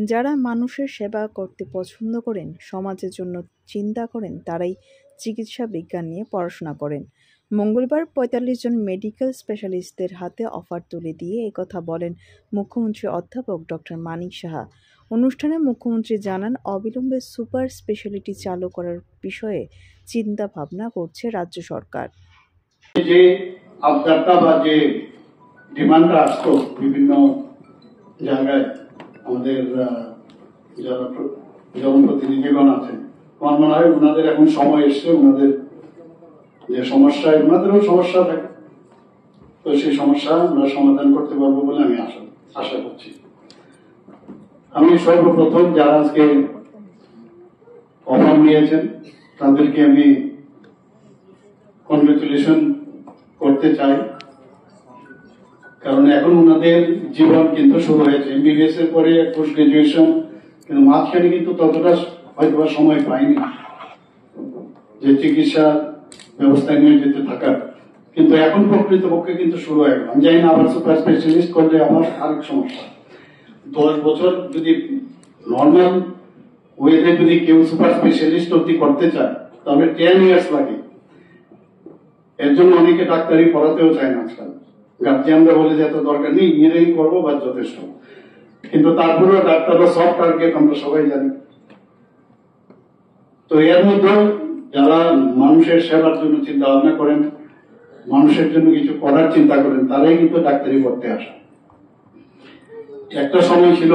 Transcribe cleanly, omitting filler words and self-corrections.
যারা মানুষের সেবা করতে পছন্দ করেন, সমাজের জন্য চিন্তা করেন, তারাই চিকিৎসা বিজ্ঞান নিয়ে পড়াশোনা করেন। মঙ্গলবার ৪৫ জন মেডিকেল স্পেশালিস্টদের হাতে অফার তুলে দিয়ে একথা বলেন মুখ্যমন্ত্রী অধ্যাপক ডক্টর মানিক সাহা। অনুষ্ঠানে মুখ্যমন্ত্রী জানান, অবিলম্বে সুপার স্পেশালিটি চালু করার বিষয়ে চিন্তা ভাবনা করছে রাজ্য সরকার। যে আবদারটা বা যে ডিমান্ডটা আসতো বিভিন্ন জায়গায় আমাদের যারা জনপ্রতিনিধিগণ আছেন, আমার মনে হয় ওনাদের এখন সময় এসছে, ওনাদের যে সমস্যায় ওনাদেরও সমস্যা থাকে, তো সেই সমস্যা আমরা সমাধান করতে পারবো বলে আমি আশা করছি। আমি সর্বপ্রথম যারা আজকে অফার নিয়েছেন তাদেরকে আমি কনগ্রেচুলেশন করতে চাই, কারণ এখন ওনাদের জীবন কিন্তু শুরু হয়েছে। এমবিবিএস এর পরে পোস্ট গ্রাজুয়েশন, কিন্তু মাঝখানে কিন্তু ততটা হয়তো সময় পাইনি যে চিকিৎসা ব্যবস্থা নিয়ে যেতে থাকার, কিন্তু এখন প্রকৃতপক্ষে কিন্তু শুরু হয়ে গেল। আমি জানি না আবার সুপার স্পেশালিস্ট করলে আমার আরেক সমস্যা। 10 বছর যদি নর্মাল ওয়েতে যদি কেউ সুপার স্পেশালিস্ট অব্দি করতে চায়, তবে 10 ইয়ার্স লাগে। এর জন্য অনেকে ডাক্তারি পড়াতেও চায় না আজকাল। গার্জিয়ানরা বলে যে এত দরকার নেই, নিজেরাই করবো বা যথেষ্ট। কিন্তু তারপরেও ডাক্তাররা সব টার্গেট আমরা সবাই জানি। তো এর মধ্যে যারা মানুষের সেবার জন্য চিন্তা ভাবনা করেন, মানুষের জন্য কিছু করার চিন্তা করেন, তারাই কিন্তু ডাক্তারি পড়তে আসে। একটা সময় ছিল